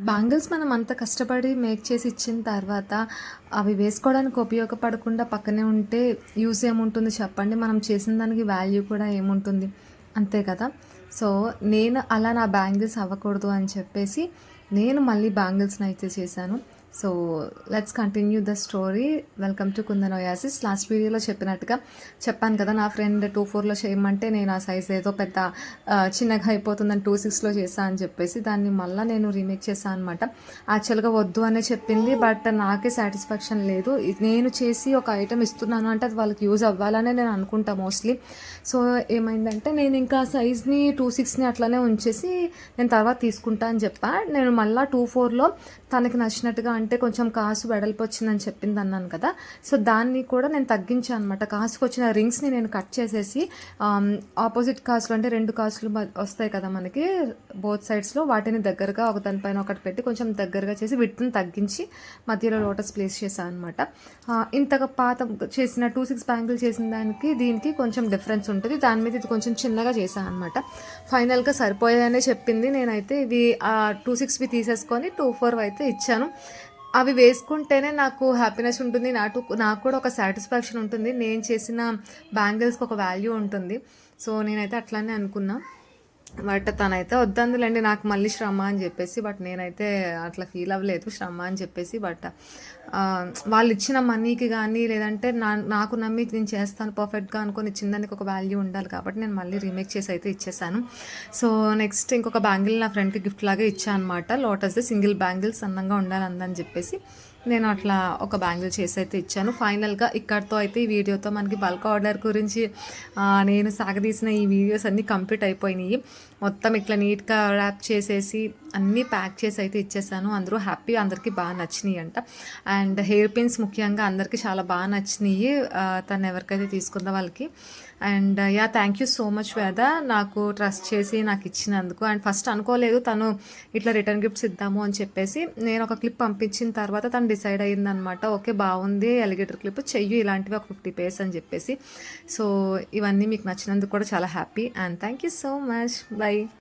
Bangles మనం అంత కష్టపడి మేక్ చేసి ఇచ్చిన తర్వాత అవి వేసుకోవడానికి ఉపయోగపడకుండా పక్కనే ఉంటే యూజ్ ఏముంటుంది చెప్పండి. మనం చేసిన దానికి వాల్యూ కూడా ఏముంటుంది, అంతే కదా. సో నేను అలా నా బ్యాంగిల్స్ అవ్వకూడదు అని చెప్పేసి నేను మళ్ళీ బ్యాంగిల్స్ని అయితే చేశాను. So let's continue the story. Welcome to kundan oasis. Last వీడియోలో చెప్పాను కదా, నా ఫ్రెండ్ 2/4లో చేయమంటే నేను ఆ సైజ్ ఏదో పెద్ద చిన్నగా అయిపోతుందని 2/6లో చేశాను అని చెప్పేసి దాన్ని మళ్ళీ నేను రీమేక్ చేశాను అనమాట. యాక్చువల్గా వద్దు అనే చెప్పింది, బట్ నాకే సాటిస్ఫాక్షన్ లేదు. నేను చేసి ఒక ఐటెం ఇస్తున్నాను అంటే అది వాళ్ళకి యూజ్ అవ్వాలనే నేను అనుకుంటా మోస్ట్లీ. సో ఏమైందంటే నేను ఇంకా సైజ్ని 2/6ని అట్లనే ఉంచేసి నేను తర్వాత తీసుకుంటా అని చెప్పా. నేను మళ్ళీ 2/4లో తనకి నచ్చినట్టుగా, అంటే కొంచెం కాసు వెడల్పు వచ్చిందని చెప్పింది అన్నాను కదా. సో దాన్ని కూడా నేను తగ్గించాను అనమాట. కాసుకు వచ్చిన రింగ్స్ని నేను కట్ చేసేసి ఆపోజిట్ కాసులు అంటే 2 కాసులు వస్తాయి కదా మనకి బోత్ సైడ్స్లో, వాటిని దగ్గరగా ఒక దానిపైన ఒకటి పెట్టి కొంచెం దగ్గరగా చేసి విడ్త్ని తగ్గించి మధ్యలో లోటస్ ప్లేస్ చేశాను అనమాట. ఇంతగా పాత చేసిన 2/6 బ్యాంగిల్ చేసిన దానికి దీనికి కొంచెం డిఫరెన్స్ ఉంటుంది. దాని మీద ఇది కొంచెం చిన్నగా చేశాను అనమాట. ఫైనల్గా సరిపోయాయనే చెప్పింది. నేనైతే ఇవి 2/6వి తీసేసుకొని 2/4 అయితే ఇచ్చాను. అవి వేసుకుంటేనే నాకు హ్యాపీనెస్ ఉంటుంది, నాకు కూడా ఒక సాటిస్ఫాక్షన్ ఉంటుంది. నేను చేసిన బ్యాంగిల్స్కి ఒక వాల్యూ ఉంటుంది. సో నేనైతే అట్లానే అనుకున్నా. బట్ తనైతే వద్దందులేండి నాకు మళ్ళీ శ్రమ అని చెప్పేసి, బట్ నేనైతే అట్లా ఫీల్ అవ్వలేదు శ్రమ అని చెప్పేసి. బట్ వాళ్ళు ఇచ్చిన మనీకి కానీ లేదంటే నాకు నమ్మి నేను చేస్తాను పర్ఫెక్ట్గా అనుకొని ఇచ్చిన దానికి ఒక వాల్యూ ఉండాలి కాబట్టి నేను మళ్ళీ రీమేక్ చేసి అయితే ఇచ్చేసాను. సో నెక్స్ట్ ఇంకొక బ్యాంగిల్ నా ఫ్రెండ్కి గిఫ్ట్ లాగా ఇచ్చాను అనమాట. లోటస్ది సింగిల్ బ్యాంగిల్స్ అందంగా ఉండాలి అందని చెప్పేసి నేను అట్లా ఒక బ్యాంగిల్ చేసి అయితే ఇచ్చాను. ఫైనల్గా ఇక్కడితో అయితే ఈ వీడియోతో మనకి బల్క్ ఆర్డర్ గురించి నేను సాగదీసిన ఈ వీడియోస్ అన్నీ కంప్లీట్ అయిపోయినాయి. మొత్తం ఇట్లా నీట్గా ర్యాప్ చేసేసి అన్నీ ప్యాక్ చేసి అయితే ఇచ్చేసాను. అందరూ హ్యాపీ, అందరికీ బాగా నచ్చినాయి అంట. అండ్ హెయిర్ పిన్స్ ముఖ్యంగా అందరికీ చాలా బాగా నచ్చినాయి, తను ఎవరికైతే తీసుకుందో వాళ్ళకి. And thank you so much వేద, నాకు ట్రస్ట్ చేసి నాకు ఇచ్చినందుకు. అండ్ ఫస్ట్ అనుకోలేదు తను ఇట్లా రిటర్న్ గిఫ్ట్స్ ఇద్దాము అని చెప్పేసి. నేను ఒక క్లిప్ పంపించిన తర్వాత తను డిసైడ్ అయ్యిందనమాట, ఓకే బాగుంది ఎలిగేటర్ క్లిప్ చెయ్యి, ఇలాంటివి ఒక 50 pairs అని చెప్పేసి. సో ఇవన్నీ మీకు నచ్చినందుకు కూడా చాలా happy and thank you so much. By.